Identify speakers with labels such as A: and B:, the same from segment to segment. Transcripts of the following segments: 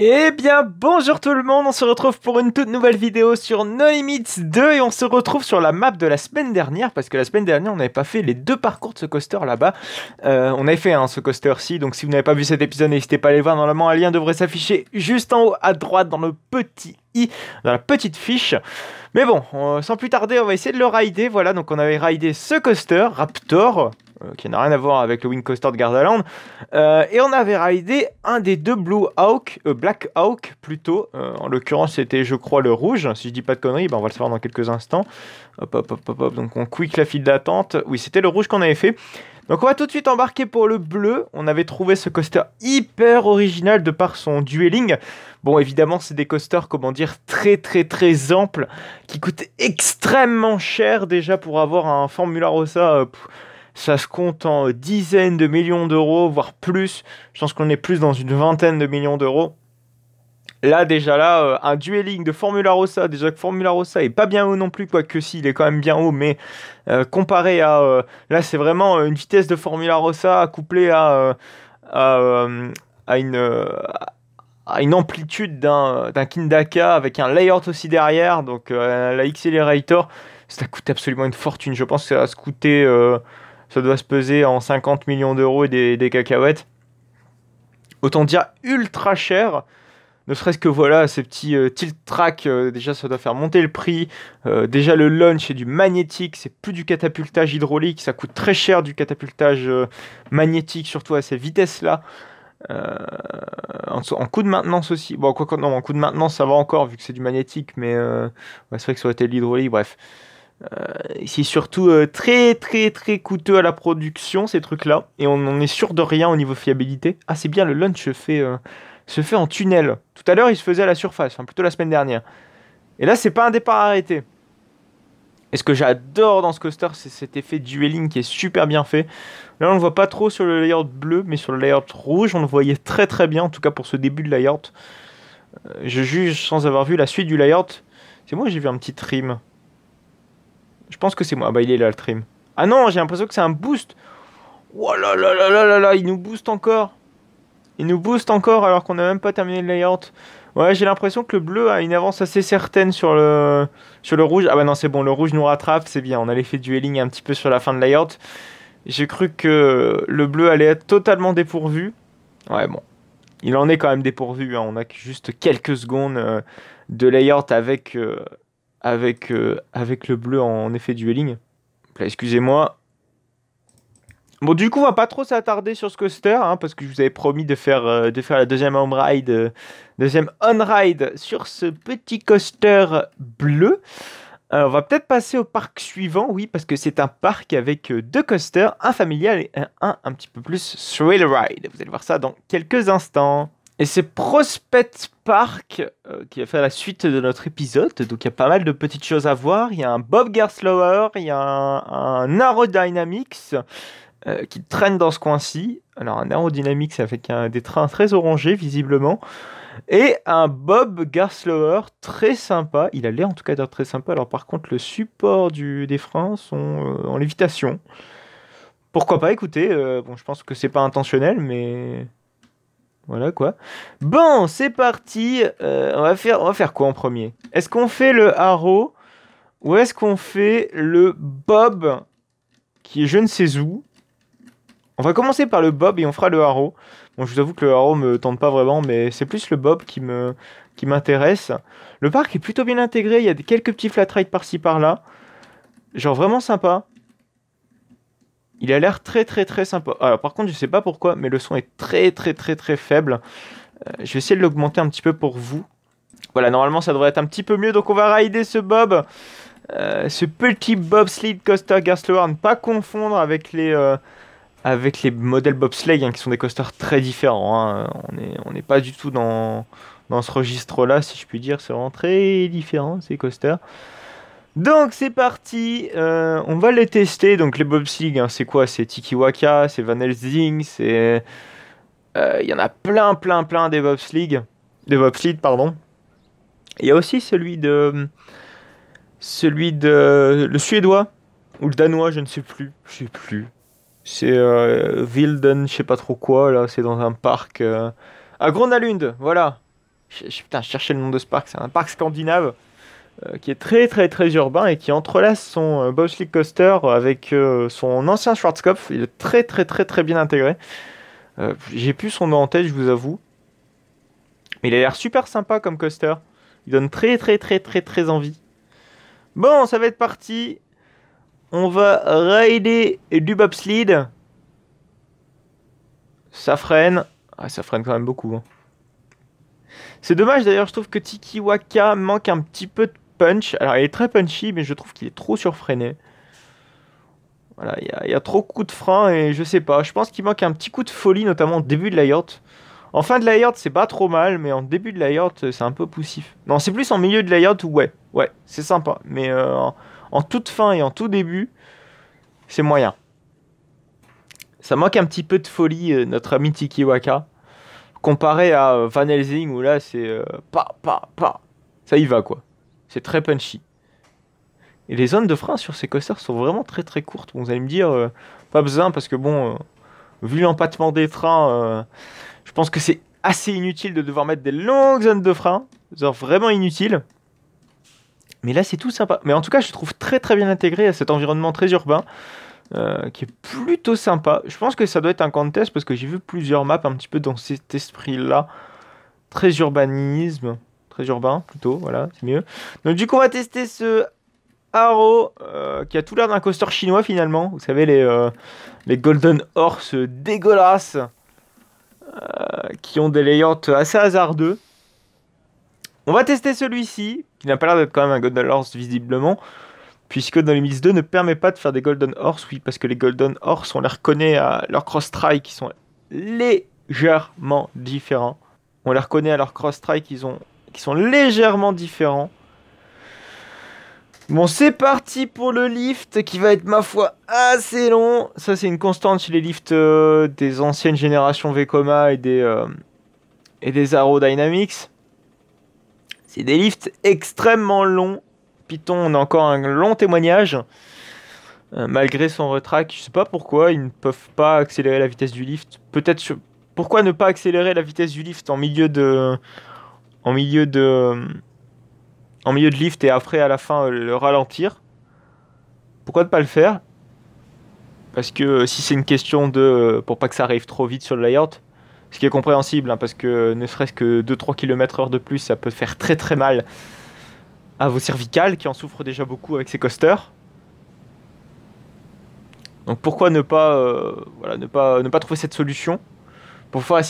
A: Eh bien, bonjour tout le monde, on se retrouve pour une toute nouvelle vidéo sur No Limits 2 et on se retrouve sur la map de la semaine dernière parce que la semaine dernière on n'avait pas fait les deux parcours de ce coaster là-bas. On avait fait ce coaster-ci, donc si vous n'avez pas vu cet épisode, n'hésitez pas à aller voir. Normalement, un lien devrait s'afficher juste en haut à droite dans le petit i, dans la petite fiche. Mais bon, sans plus tarder, on va essayer de le rider. Voilà, donc on avait ridé ce coaster, Raptor, qui n'a rien à voir avec le Wing Coaster de Gardaland. Et on avait ridé un des deux Blue Hawk, Black Hawk plutôt. En l'occurrence, c'était, je crois, le rouge. Si je dis pas de conneries, on va le savoir dans quelques instants. Hop, hop, hop, hop, hop. Donc on quick la file d'attente. Oui, c'était le rouge qu'on avait fait. Donc on va tout de suite embarquer pour le bleu. On avait trouvé ce coaster hyper original de par son dueling. Bon, évidemment, c'est des coasters, comment dire, très très très amples, qui coûtent extrêmement cher déjà pour avoir un Formula Rossa. Ça se compte en dizaines de millions d'euros, voire plus. Je pense qu'on est plus dans une vingtaine de millions d'euros. Là, déjà là, un dueling de Formula Rossa, déjà que Formula Rossa est pas bien haut non plus, quoique si, il est quand même bien haut, mais comparé à... là, c'est vraiment une vitesse de Formula Rossa couplée à, à une... à une amplitude d'un Kindaka avec un layout aussi derrière, donc la Accelerator, ça coûte absolument une fortune. Je pense que ça va se coûter... ça doit se peser en 50 millions d'euros et des cacahuètes. Autant dire ultra cher. Ne serait-ce que voilà, ces petits tilt track, déjà ça doit faire monter le prix. Déjà le launch est du magnétique, c'est plus du catapultage hydraulique. Ça coûte très cher du catapultage magnétique, surtout à ces vitesses-là. En coût de maintenance aussi. Bon, quoi, non, en coût de maintenance ça va encore vu que c'est du magnétique, mais ouais, c'est vrai que ça aurait été de l'hydraulique, bref. C'est surtout très très très coûteux à la production ces trucs-là, et on est sûr de rien au niveau fiabilité. Ah, c'est bien, le launch se fait en tunnel. Tout à l'heure il se faisait à la surface, enfin plutôt la semaine dernière. Et là c'est pas un départ arrêté. Et ce que j'adore dans ce coaster, c'est cet effet dueling qui est super bien fait. Là on le voit pas trop sur le layout bleu, mais sur le layout rouge on le voyait très très bien, en tout cas pour ce début de layout. Je juge sans avoir vu la suite du layout. C'est moi, j'ai vu un petit trim. Je pense que c'est moi. Ah bah il est là le trim. Ah non, j'ai l'impression que c'est un boost. Oh là là là là là là, il nous booste encore. Il nous booste encore alors qu'on n'a même pas terminé le layout. Ouais, j'ai l'impression que le bleu a une avance assez certaine sur le rouge. Ah bah non, c'est bon, le rouge nous rattrape, c'est bien. On a l'effet dueling un petit peu sur la fin de layout. J'ai cru que le bleu allait être totalement dépourvu. Ouais, bon. Il en est quand même dépourvu, hein. On a juste quelques secondes de layout avec le bleu en effet dueling. Là, excusez-moi. Bon, du coup, on va pas trop s'attarder sur ce coaster, hein, parce que je vous avais promis de faire la deuxième on-ride sur ce petit coaster bleu. On va peut-être passer au parc suivant, oui, parce que c'est un parc avec deux coasters, un familial et un petit peu plus thrill ride. Vous allez voir ça dans quelques instants. Et c'est Prospect Park qui va faire la suite de notre épisode. Donc il y a pas mal de petites choses à voir. Il y a un Bob Gerstlauer, il y a un Aerodynamics qui traîne dans ce coin-ci. Alors un Aerodynamics avec des trains très orangés visiblement. Et un Bob Gerstlauer très sympa. Il a l'air en tout cas d'être très sympa. Alors par contre le support des freins sont en lévitation. Pourquoi pas, écoutez. Bon, je pense que c'est pas intentionnel, mais... Voilà quoi. Bon, c'est parti. On va faire quoi en premier? Est-ce qu'on fait le Haro ou est-ce qu'on fait le Bob qui est je ne sais où? On va commencer par le Bob et on fera le Haro. Bon, je vous avoue que le Haro me tente pas vraiment, mais c'est plus le Bob qui m'intéresse. Le parc est plutôt bien intégré. Il y a quelques petits flat rides par-ci par-là. Genre vraiment sympa. Il a l'air très très très sympa. Alors par contre je sais pas pourquoi, mais le son est très très très très faible. Je vais essayer de l'augmenter un petit peu pour vous. Voilà, normalement ça devrait être un petit peu mieux. Donc on va rider ce Bob. Ce petit bobsleigh coaster Gerstlauer. Ne pas confondre avec les modèles bobsleigh, hein, qui sont des coasters très différents, hein. On n'est pas du tout dans ce registre-là, si je puis dire. C'est vraiment très différent ces coasters. Donc c'est parti, on va les tester. Donc les bobsleigh, hein, c'est quoi? C'est Tikiwaka, c'est Van Helsing, c'est... Il y en a plein des bobsleigh. Des bobsleigh, pardon. Il y a aussi celui de... Le suédois, ou le danois, je ne sais plus. Je sais plus. C'est Wilden, je sais pas trop quoi, là. C'est dans un parc... à Grönalund, voilà. Putain, je cherchais le nom de ce parc. C'est un parc scandinave qui est très très très urbain et qui entrelace son Bobsleigh Coaster avec son ancien Schwarzkopf. Il est très très très très bien intégré. J'ai plus son nom en tête, je vous avoue. Mais il a l'air super sympa comme coaster. Il donne très très très très très envie. Bon, ça va être parti. On va rider du bobsleigh. Ça freine. Ah, ça freine quand même beaucoup. Hein. C'est dommage d'ailleurs, je trouve que Tikiwaka manque un petit peu de punch. Alors il est très punchy, mais je trouve qu'il est trop surfreiné. Voilà, il y a trop de coups de frein et je sais pas. Je pense qu'il manque un petit coup de folie, notamment au début de la yacht. En fin de la yacht, c'est pas trop mal, mais en début de la yacht, c'est un peu poussif. Non, c'est plus en milieu de la yacht où ouais, c'est sympa. Mais en toute fin et en tout début, c'est moyen. Ça manque un petit peu de folie, notre ami Tikiwaka. Comparé à Van Helsing où là c'est pa. Ça y va quoi. C'est très punchy. Et les zones de frein sur ces coasters sont vraiment très très courtes. Bon, vous allez me dire, pas besoin parce que bon, vu l'empattement des trains, je pense que c'est assez inutile de devoir mettre des longues zones de frein. Genre vraiment inutile. Mais là c'est tout sympa. Mais en tout cas je trouve très très bien intégré à cet environnement très urbain. Qui est plutôt sympa. Je pense que ça doit être un contest parce que j'ai vu plusieurs maps un petit peu dans cet esprit-là. Très urbanisme. Très urbain, plutôt. Voilà, c'est mieux. Donc, du coup, on va tester ce Arrow qui a tout l'air d'un coaster chinois finalement. Vous savez, les Golden Horse dégueulasses qui ont des layouts assez hasardeux. On va tester celui-ci qui n'a pas l'air d'être quand même un Golden Horse visiblement. Puisque dans les Mix 2 ne permet pas de faire des Golden Horse, oui, parce que les Golden Horse, on les reconnaît à leur cross-strike qui sont légèrement différents. On les reconnaît à leur cross-strike qui sont légèrement différents. Bon, c'est parti pour le lift qui va être, ma foi, assez long. Ça, c'est une constante chez les lifts des anciennes générations Vekoma et des Arrow Dynamics. C'est des lifts extrêmement longs. Python, on a encore un long témoignage. Malgré son retract, je sais pas pourquoi ils ne peuvent pas accélérer la vitesse du lift. Peut-être pourquoi ne pas accélérer la vitesse du lift en milieu de lift et après à la fin le ralentir. Pourquoi ne pas le faire? Parce que si c'est une question pour pas que ça arrive trop vite sur le layout, ce qui est compréhensible, hein, parce que ne serait-ce que 2-3 km/h de plus, ça peut faire très très mal à vos cervicales qui en souffrent déjà beaucoup avec ces coasters. Donc pourquoi ne pas, ne pas trouver cette solution pour pouvoir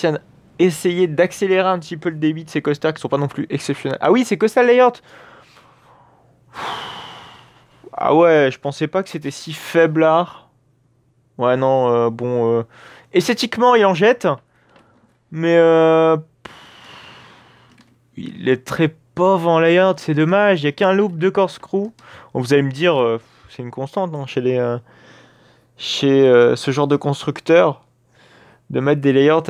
A: essayer d'accélérer un petit peu le débit de ces coasters qui sont pas non plus exceptionnels. Ah oui, c'est Coastal Layout. Ah ouais, je pensais pas que c'était si faiblard. Ouais non, bon, esthétiquement il en jette, mais il est très pauvre en layout, c'est dommage. Il y a qu'un loop de corkscrew. Bon, vous allez me dire, c'est une constante hein, chez ce genre de constructeur, de mettre des layouts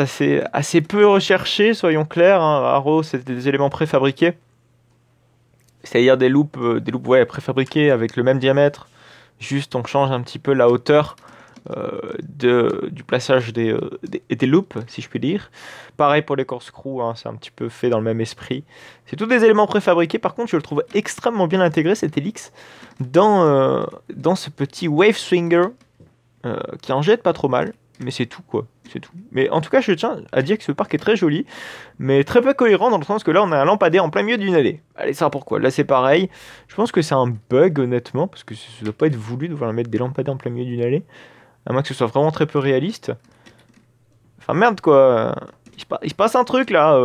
A: assez peu recherchés, soyons clairs. Hein. Arrow, c'était des éléments préfabriqués. C'est-à-dire des loops ouais, préfabriqués avec le même diamètre. Juste, on change un petit peu la hauteur du plaçage des loops, si je puis dire. Pareil pour les corkscrews, hein, c'est un petit peu fait dans le même esprit. C'est tous des éléments préfabriqués. Par contre, je le trouve extrêmement bien intégré, cet Helix, dans ce petit Wave Swinger. Qui en jette pas trop mal, mais c'est tout quoi, c'est tout. Mais en tout cas, je tiens à dire que ce parc est très joli, mais très peu cohérent dans le sens que là, on a un lampadaire en plein milieu d'une allée. Allez, ça pourquoi? Là, c'est pareil. Je pense que c'est un bug honnêtement, parce que ça doit pas être voulu de vouloir mettre des lampadaires en plein milieu d'une allée, à moins que ce soit vraiment très peu réaliste. Enfin merde quoi, il se passe un truc là.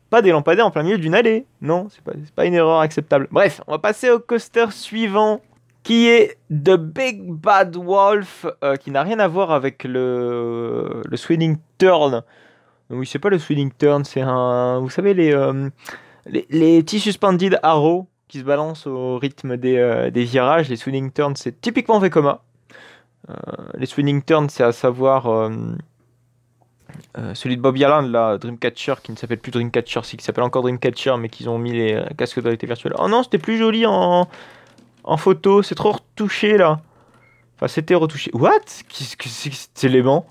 A: Pas des lampadaires en plein milieu d'une allée. Non, c'est pas une erreur acceptable. Bref, on va passer au coaster suivant, qui est The Big Bad Wolf, qui n'a rien à voir avec le Swinging Turn. Oui, c'est pas le Swinging Turn, c'est un... Vous savez, les petits suspended arrows qui se balancent au rythme des virages. Les Swinging Turns, c'est typiquement Vekoma. Les Swinging Turns, c'est à savoir... celui de Bob Yaland, là, Dreamcatcher, qui ne s'appelle plus Dreamcatcher, c'est qui s'appelle encore Dreamcatcher, mais qu'ils ont mis les casques de réalité virtuelle. Oh non, c'était plus joli en photo, c'est trop retouché là. Enfin, c'était retouché. What? Qu'est-ce que c'est que cet élément?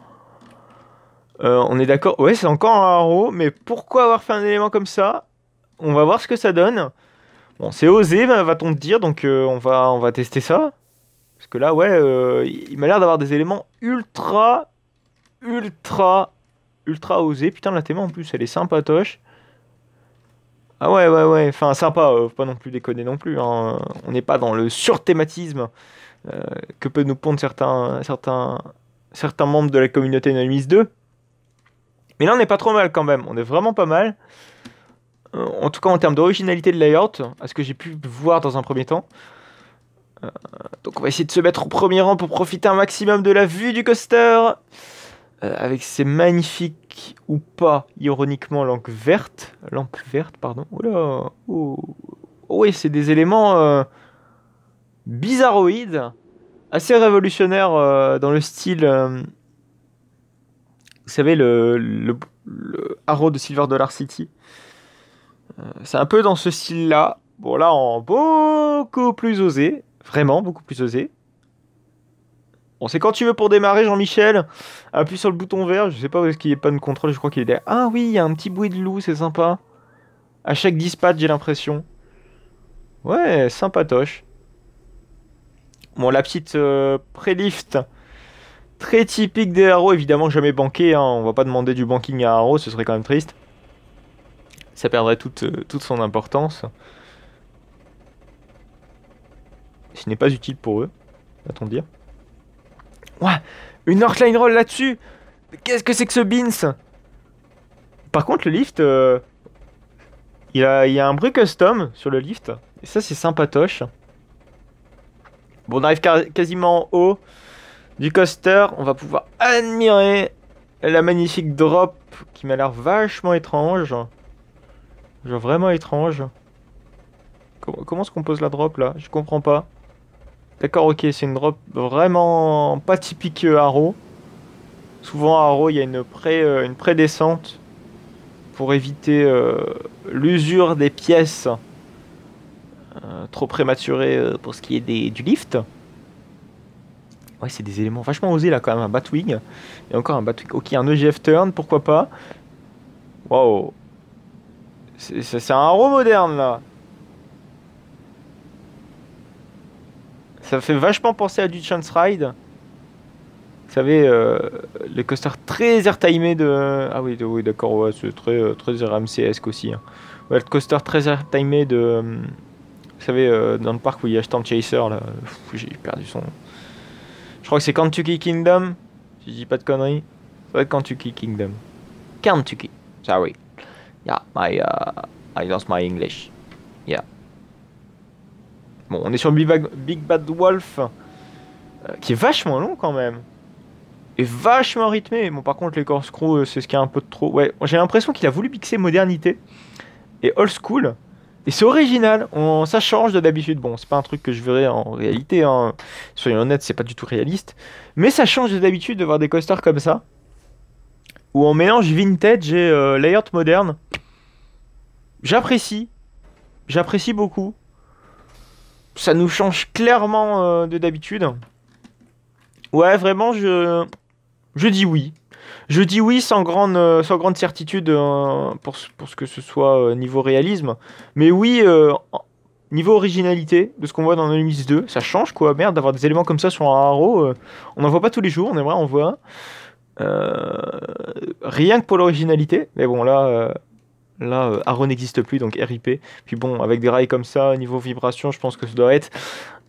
A: On est d'accord. Ouais, c'est encore un haro, mais pourquoi avoir fait un élément comme ça? On va voir ce que ça donne. Bon, c'est osé, va-t-on te dire, donc on va tester ça. Parce que là, ouais, il m'a l'air d'avoir des éléments ultra osés. Putain, la théma en plus, elle est sympatoche. Ah ouais, ouais, ouais, enfin sympa, faut pas non plus déconner non plus, hein. On n'est pas dans le surthématisme que peuvent nous pondre certains membres de la communauté Anonymous 2. Mais là, on n'est pas trop mal quand même, on est vraiment pas mal. En tout cas, en termes d'originalité de layout, à ce que j'ai pu voir dans un premier temps. Donc on va essayer de se mettre au premier rang pour profiter un maximum de la vue du coaster. Avec ses magnifiques, ou pas, ironiquement, lampes vertes. Lampe verte, pardon. Oula. Oh. Oh oui, c'est des éléments bizarroïdes. Assez révolutionnaires dans le style... vous savez, le Arrow de Silver Dollar City. C'est un peu dans ce style-là. Bon, là, en beaucoup plus osé. Vraiment, beaucoup plus osé. Bon, c'est quand tu veux pour démarrer, Jean-Michel. Appuie sur le bouton vert. Je sais pas où est-ce qu'il y a pas de contrôle. Je crois qu'il est derrière. Ah oui, il y a un petit bruit de loup, c'est sympa. À chaque dispatch, j'ai l'impression. Ouais, sympatoche. Bon, la petite pré-lift. Très typique des Arrow. Évidemment, jamais banqué, hein. On va pas demander du banking à Arrow. Ce serait quand même triste. Ça perdrait toute son importance. Ce n'est pas utile pour eux, va-t-on dire. Ouais, une Northline Roll là-dessus. Qu'est-ce que c'est que ce Beans? Par contre, le lift, il y a un bruit custom sur le lift. Et ça, c'est sympatoche. Bon, on arrive quasiment en haut du coaster. On va pouvoir admirer la magnifique drop qui m'a l'air vachement étrange. Genre vraiment étrange. Comment se compose la drop là? Je comprends pas. D'accord, ok, c'est une drop vraiment pas typique Arrow. Souvent à Arrow, il y a une pré-descente pour éviter l'usure des pièces trop prématurées pour ce qui est du lift. Ouais, c'est des éléments vachement osés là quand même, un Batwing. Et encore un Batwing. Ok, un EGF turn, pourquoi pas. Waouh. C'est un Arrow moderne là. Ça fait vachement penser à du Chance Ride. Vous savez, les coasters très airtimés de... Ah oui, oui d'accord, ouais, c'est très RMC-esque aussi. Hein. Ouais, le coaster très airtimé de... vous savez, dans le parc où il y a Storm Chaser, là... J'ai perdu son... Je crois que c'est Kentucky Kingdom, si je dis pas de conneries. Ça va être Kentucky Kingdom. Kentucky, sorry. Yeah, I lost my English. Yeah. Bon, on est sur Big Bad Wolf, qui est vachement long quand même. Et vachement rythmé. Bon, par contre, les corkscrews, c'est ce qui est un peu de trop. Ouais, j'ai l'impression qu'il a voulu mixer modernité et old school. Et c'est original. Ça change de d'habitude. Bon, c'est pas un truc que je verrais en réalité. Hein. Soyons honnêtes, c'est pas du tout réaliste. Mais ça change de d'habitude de voir des coasters comme ça. Où on mélange vintage et layout moderne. J'apprécie. J'apprécie beaucoup. Ça nous change clairement de d'habitude. Ouais, vraiment, je dis oui. Je dis oui sans grande certitude pour ce que ce soit niveau réalisme. Mais oui, niveau originalité de ce qu'on voit dans Anonymous 2, ça change quoi. Merde, d'avoir des éléments comme ça sur un Arrow. On n'en voit pas tous les jours, on aimerait en voir. Rien que pour l'originalité. Mais bon, là, Arrow n'existe plus, donc RIP. Puis bon, avec des rails comme ça, niveau vibration, je pense que ça doit être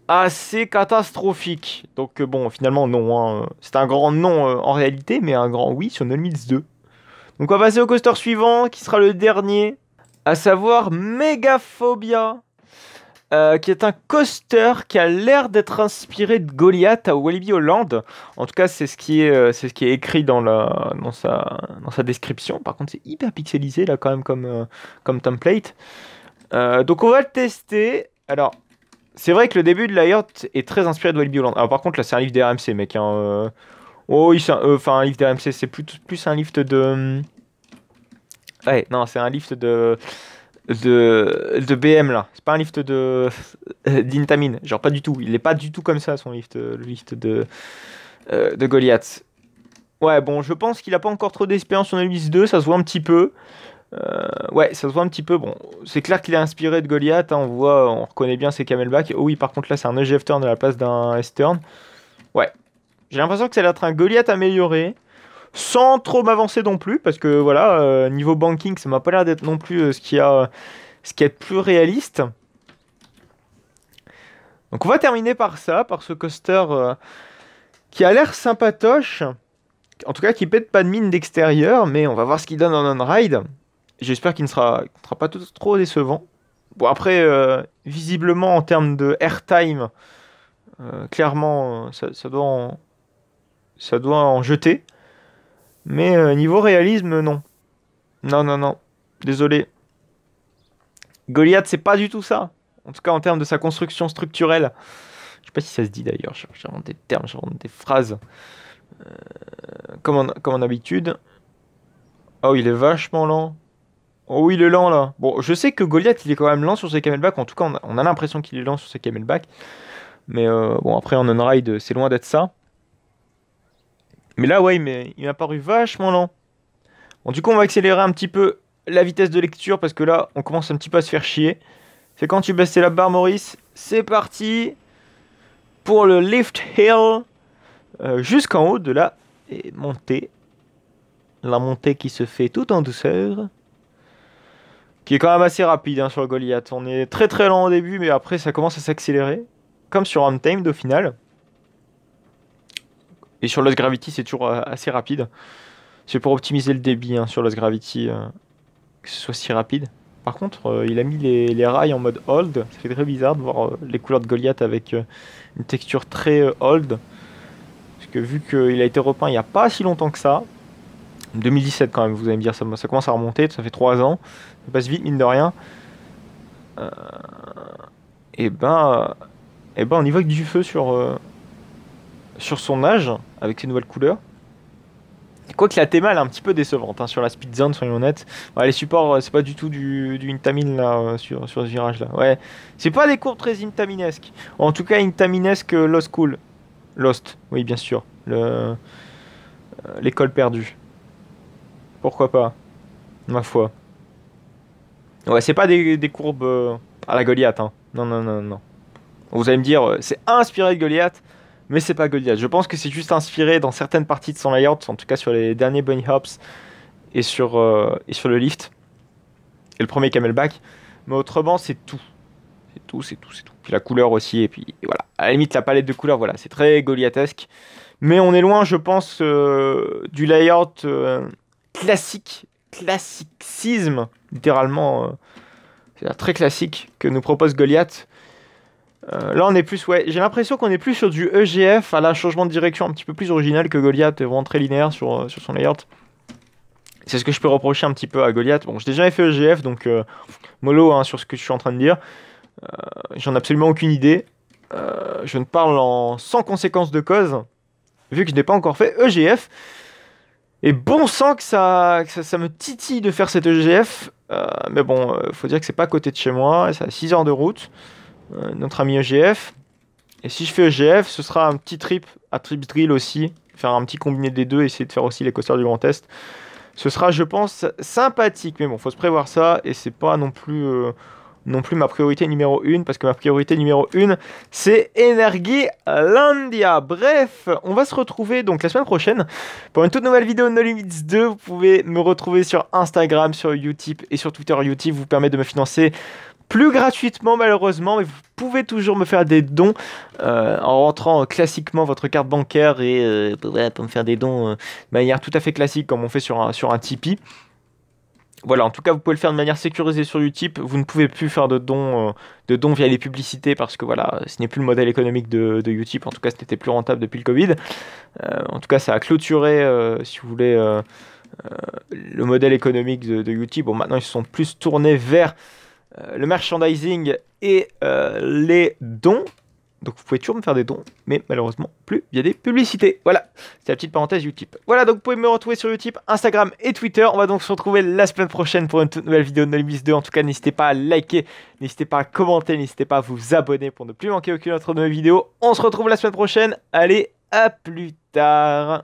A: assez catastrophique. Donc bon, finalement non, hein. C'est un grand non en réalité, mais un grand oui sur Nolmils 2. Donc on va passer au coaster suivant, qui sera le dernier, à savoir Megaphobia, qui est un coaster qui a l'air d'être inspiré de Goliath à Walibi Holland. En tout cas, c'est ce qui est écrit dans sa description. Par contre, c'est hyper pixelisé là quand même comme template. Donc on va le tester. Alors, c'est vrai que le début de layout est très inspiré de Walibi Holland. Alors par contre, là, c'est un lift d'RMC, mec. Hein. Oh oui, enfin, un lift d'RMC, c'est plus un lift de... Ouais, non, c'est un lift de BM, là. C'est pas un lift d'Intamin. Genre, pas du tout. Il est pas du tout comme ça, son lift, le lift de Goliath. Ouais, bon, je pense qu'il a pas encore trop d'expérience sur Elvis 2, ça se voit un petit peu. Ouais, ça se voit un petit peu. Bon, c'est clair qu'il est inspiré de Goliath. Hein, on voit, on reconnaît bien ses camelbacks. Oh oui, par contre là, c'est un EGF turn à la place d'un S-turn. Ouais, j'ai l'impression que ça va être un Goliath amélioré, sans trop m'avancer non plus, parce que voilà, niveau banking, ça m'a pas l'air d'être non plus ce qui est plus réaliste. Donc on va terminer par ça, par ce coaster qui a l'air sympatoche. En tout cas, qui pète pas de mine d'extérieur, mais on va voir ce qu'il donne en on-ride. J'espère qu'il ne sera pas trop décevant. Bon, après, visiblement, en termes de airtime, clairement, ça doit en jeter. Mais niveau réalisme, non. Non, non, non. Désolé. Goliath, c'est pas du tout ça. En tout cas, en termes de sa construction structurelle. Je sais pas si ça se dit d'ailleurs. J'invente des termes, j'invente des phrases. Comme en habitude. Oh, il est vachement lent. Oh oui, il est lent là. Bon, je sais que Goliath, il est quand même lent sur ses camelbacks. En tout cas, on a l'impression qu'il est lent sur ses camelbacks. Mais bon, après, en on-ride, c'est loin d'être ça. Mais là, ouais, il m'a paru vachement lent. Bon, du coup, on va accélérer un petit peu la vitesse de lecture parce que là, on commence un petit peu à se faire chier. C'est quand tu baisses la barre, Maurice. C'est parti pour le lift hill jusqu'en haut de la montée. La montée qui se fait tout en douceur. Qui est quand même assez rapide hein, sur le Goliath. On est très très lent au début, mais après ça commence à s'accélérer. Comme sur Untamed au final. Et sur Lost Gravity, c'est toujours assez rapide. C'est pour optimiser le débit hein, sur Lost Gravity, que ce soit si rapide. Par contre, il a mis les rails en mode hold. Ça fait très bizarre de voir les couleurs de Goliath avec une texture très hold. Parce que vu qu'il a été repeint il n'y a pas si longtemps que ça. 2017 quand même, vous allez me dire, ça commence à remonter, ça fait 3 ans. Ça passe vite, mine de rien. Et ben, on y voit que du feu sur son âge, avec ses nouvelles couleurs. Quoique la théma elle est un petit peu décevante hein, sur la speed zone, soyons honnêtes. Ouais, les supports, c'est pas du tout du Intamin là, sur ce virage là. Ouais, c'est pas des courbes très Intaminesques. En tout cas, Intaminesque Lost Cool. Lost, oui, bien sûr. L'école perdue. Pourquoi pas, ma foi. Ouais, c'est pas des courbes à la Goliath. Hein. Non, non, non, non. Vous allez me dire, c'est inspiré de Goliath, mais c'est pas Goliath. Je pense que c'est juste inspiré dans certaines parties de son layout, en tout cas sur les derniers bunny hops et sur le lift et le premier camelback. Mais autrement, c'est tout. C'est tout, c'est tout, c'est tout. Puis la couleur aussi, et puis voilà. À la limite, la palette de couleurs, voilà, c'est très Goliathesque. Mais on est loin, je pense, du layout classicisme, littéralement, c'est très classique que nous propose Goliath. Là, on est plus, ouais, j'ai l'impression qu'on est plus sur du EGF à la changement de direction un petit peu plus original que Goliath, vraiment très linéaire sur son layout. C'est ce que je peux reprocher un petit peu à Goliath. Bon, je n'ai jamais fait EGF, donc mollo hein, sur ce que je suis en train de dire. J'en ai absolument aucune idée. Je ne parle sans conséquence de cause, vu que je n'ai pas encore fait EGF. Et bon sang que ça me titille de faire cet EGF. Mais bon, faut dire que c'est pas à côté de chez moi. C'est à 6 heures de route. Notre ami EGF. Et si je fais EGF, ce sera un petit trip à Trips Drill aussi. Faire un petit combiné des deux, essayer de faire aussi les coasters du Grand Est. Ce sera, je pense, sympathique. Mais bon, faut se prévoir ça. Et c'est pas non plus ma priorité numéro 1. Parce que ma priorité numéro 1, c'est Energylandia. Bref, on va se retrouver donc la semaine prochaine pour une toute nouvelle vidéo de No Limits 2. Vous pouvez me retrouver sur Instagram, sur Utip et sur Twitter. Utip vous permet de me financer plus gratuitement malheureusement, mais vous pouvez toujours me faire des dons en rentrant classiquement votre carte bancaire et pour me faire des dons de manière tout à fait classique comme on fait sur un Tipeee. Voilà, en tout cas, vous pouvez le faire de manière sécurisée sur Utip. Vous ne pouvez plus faire de dons via les publicités parce que voilà, ce n'est plus le modèle économique de Utip. En tout cas, ce n'était plus rentable depuis le Covid. En tout cas, ça a clôturé, si vous voulez, le modèle économique de Utip. Bon, maintenant, ils se sont plus tournés vers le merchandising et les dons. Donc vous pouvez toujours me faire des dons, mais malheureusement plus via des publicités. Voilà, c'est la petite parenthèse Utip. Voilà, donc vous pouvez me retrouver sur Utip, Instagram et Twitter. On va donc se retrouver la semaine prochaine pour une toute nouvelle vidéo de No Limits 2. En tout cas, n'hésitez pas à liker, n'hésitez pas à commenter, n'hésitez pas à vous abonner pour ne plus manquer aucune autre de mes vidéos. On se retrouve la semaine prochaine. Allez, à plus tard.